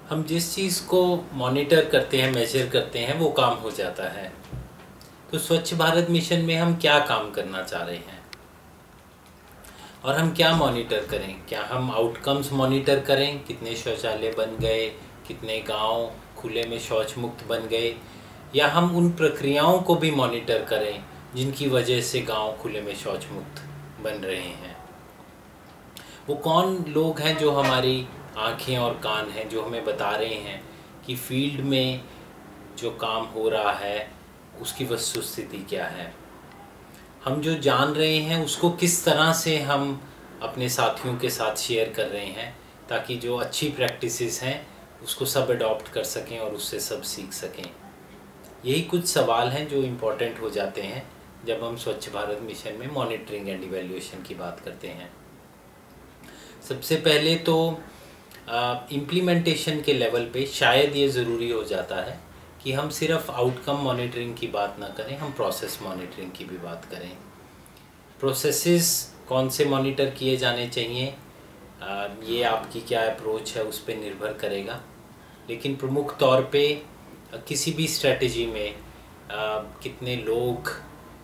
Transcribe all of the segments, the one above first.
हम जिस चीज़ को मॉनिटर करते हैं, मेजर करते हैं, वो काम हो जाता है। तो स्वच्छ भारत मिशन में हम क्या काम करना चाह रहे हैं और हम क्या मॉनिटर करें? क्या हम आउटकम्स मॉनिटर करें, कितने शौचालय बन गए, कितने गांव खुले में शौच मुक्त बन गए, या हम उन प्रक्रियाओं को भी मॉनिटर करें जिनकी वजह से गांव खुले में शौच मुक्त बन रहे हैं? वो कौन लोग हैं जो हमारी आँखें और कान हैं, जो हमें बता रहे हैं कि फील्ड में जो काम हो रहा है उसकी वस्तुस्थिति क्या है? हम जो जान रहे हैं उसको किस तरह से हम अपने साथियों के साथ शेयर कर रहे हैं ताकि जो अच्छी प्रैक्टिसेस हैं उसको सब अडॉप्ट कर सकें और उससे सब सीख सकें। यही कुछ सवाल हैं जो इम्पोर्टेंट हो जाते हैं जब हम स्वच्छ भारत मिशन में मॉनिटरिंग एंड इवैल्यूएशन की बात करते हैं। सबसे पहले तो इम्प्लीमेंटेशन के लेवल पे शायद ये ज़रूरी हो जाता है कि हम सिर्फ आउटकम मॉनिटरिंग की बात ना करें, हम प्रोसेस मॉनिटरिंग की भी बात करें। प्रोसेसेस कौन से मॉनिटर किए जाने चाहिए, ये आपकी क्या अप्रोच है उस पर निर्भर करेगा। लेकिन प्रमुख तौर पे किसी भी स्ट्रेटजी में कितने लोग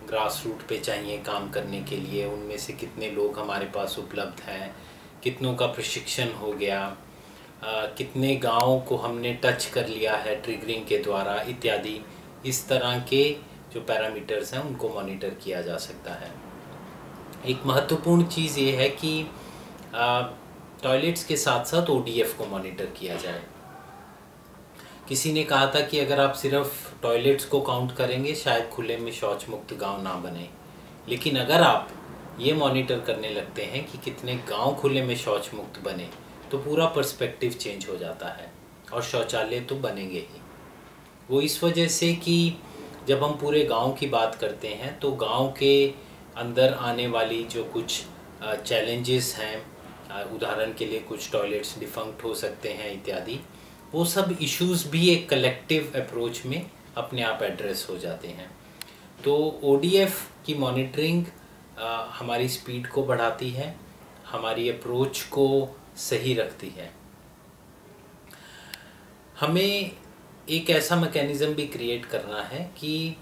ग्रास रूट पे चाहिए काम करने के लिए, उनमें से कितने लोग हमारे पास उपलब्ध हैं, कितनों का प्रशिक्षण हो गया, कितने गाँव को हमने टच कर लिया है ट्रिगरिंग के द्वारा इत्यादि। इस तरह के जो पैरामीटर्स हैं उनको मॉनिटर किया जा सकता है। एक महत्वपूर्ण चीज़ ये है कि टॉयलेट्स के साथ साथ ओडीएफ को मॉनिटर किया जाए। किसी ने कहा था कि अगर आप सिर्फ टॉयलेट्स को काउंट करेंगे शायद खुले में शौच मुक्त गाँव ना बने, लेकिन अगर आप ये मॉनिटर करने लगते हैं कि कितने गांव खुले में शौच मुक्त बने तो पूरा पर्सपेक्टिव चेंज हो जाता है और शौचालय तो बनेंगे ही। वो इस वजह से कि जब हम पूरे गांव की बात करते हैं तो गांव के अंदर आने वाली जो कुछ चैलेंजेस हैं, उदाहरण के लिए कुछ टॉयलेट्स डिफंक्ट हो सकते हैं इत्यादि, वो सब इश्यूज भी एक कलेक्टिव अप्रोच में अपने आप एड्रेस हो जाते हैं। तो ओडीएफ की मॉनिटरिंग हमारी स्पीड को बढ़ाती है, हमारी अप्रोच को सही रखती है। हमें एक ऐसा मैकेनिज़्म भी क्रिएट करना है कि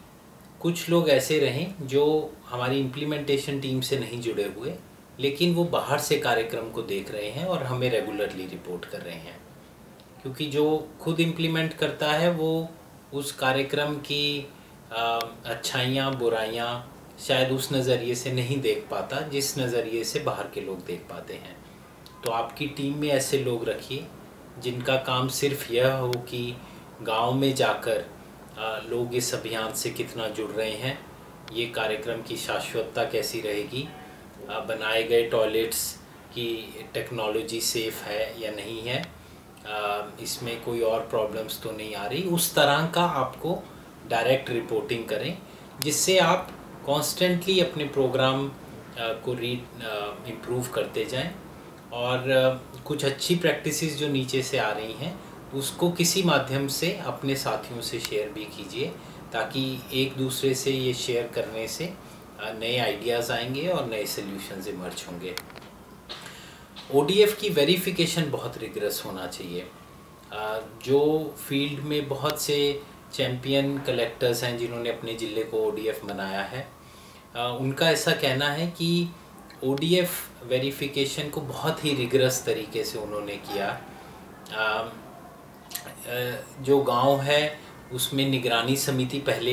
कुछ लोग ऐसे रहें जो हमारी इम्प्लीमेंटेशन टीम से नहीं जुड़े हुए, लेकिन वो बाहर से कार्यक्रम को देख रहे हैं और हमें रेगुलरली रिपोर्ट कर रहे हैं। क्योंकि जो खुद इम्प्लीमेंट करता है वो उस कार्यक्रम की अच्छाइयाँ बुराइयाँ शायद उस नज़रिए से नहीं देख पाता जिस नज़रिए से बाहर के लोग देख पाते हैं। तो आपकी टीम में ऐसे लोग रखिए जिनका काम सिर्फ यह हो कि गांव में जाकर लोग इस अभियान से कितना जुड़ रहे हैं, ये कार्यक्रम की शाश्वतता कैसी रहेगी, बनाए गए टॉयलेट्स की टेक्नोलॉजी सेफ़ है या नहीं है, इसमें कोई और प्रॉब्लम्स तो नहीं आ रही। उस तरह का आपको डायरेक्ट रिपोर्टिंग करें जिससे आप कॉन्स्टेंटली अपने प्रोग्राम को इम्प्रूव करते जाएं और कुछ अच्छी प्रैक्टिसेस जो नीचे से आ रही हैं उसको किसी माध्यम से अपने साथियों से शेयर भी कीजिए ताकि एक दूसरे से ये शेयर करने से नए आइडियाज़ आएंगे और नए सॉल्यूशंस इमर्ज होंगे। ओडीएफ की वेरिफिकेशन बहुत रिगरस होना चाहिए। जो फील्ड में बहुत से चैम्पियन कलेक्टर्स हैं जिन्होंने अपने ज़िले को ओडीएफ बनाया है, उनका ऐसा कहना है कि ओडीएफ वेरिफिकेशन को बहुत ही रिगरस तरीके से उन्होंने किया। जो गांव है उसमें निगरानी समिति पहले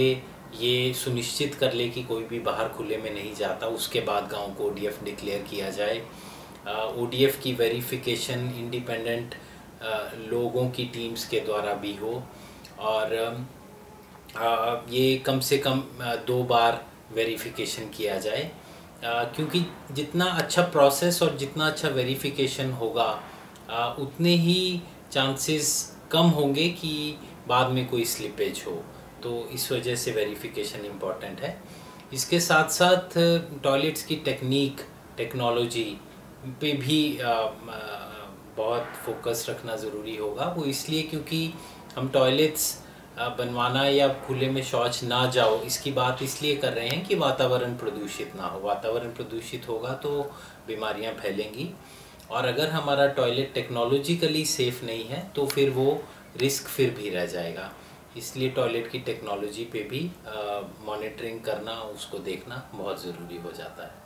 ये सुनिश्चित कर ले कि कोई भी बाहर खुले में नहीं जाता, उसके बाद गांव को ओडीएफ डिक्लेयर किया जाए। ओडीएफ की वेरिफिकेशन इंडिपेंडेंट लोगों की टीम्स के द्वारा भी हो और ये कम से कम 2 बार वेरिफिकेशन किया जाए, क्योंकि जितना अच्छा प्रोसेस और जितना अच्छा वेरिफिकेशन होगा उतने ही चांसेस कम होंगे कि बाद में कोई स्लिपेज हो। तो इस वजह से वेरिफिकेशन इम्पॉर्टेंट है। इसके साथ साथ टॉयलेट्स की टेक्नोलॉजी पे भी बहुत फोकस रखना ज़रूरी होगा। वो इसलिए क्योंकि हम टॉयलेट्स बनवाना या खुले में शौच ना जाओ इसकी बात इसलिए कर रहे हैं कि वातावरण प्रदूषित ना हो। वातावरण प्रदूषित होगा तो बीमारियां फैलेंगी और अगर हमारा टॉयलेट टेक्नोलॉजिकली सेफ़ नहीं है तो फिर वो रिस्क फिर भी रह जाएगा। इसलिए टॉयलेट की टेक्नोलॉजी पे भी मॉनिटरिंग करना, उसको देखना बहुत ज़रूरी हो जाता है।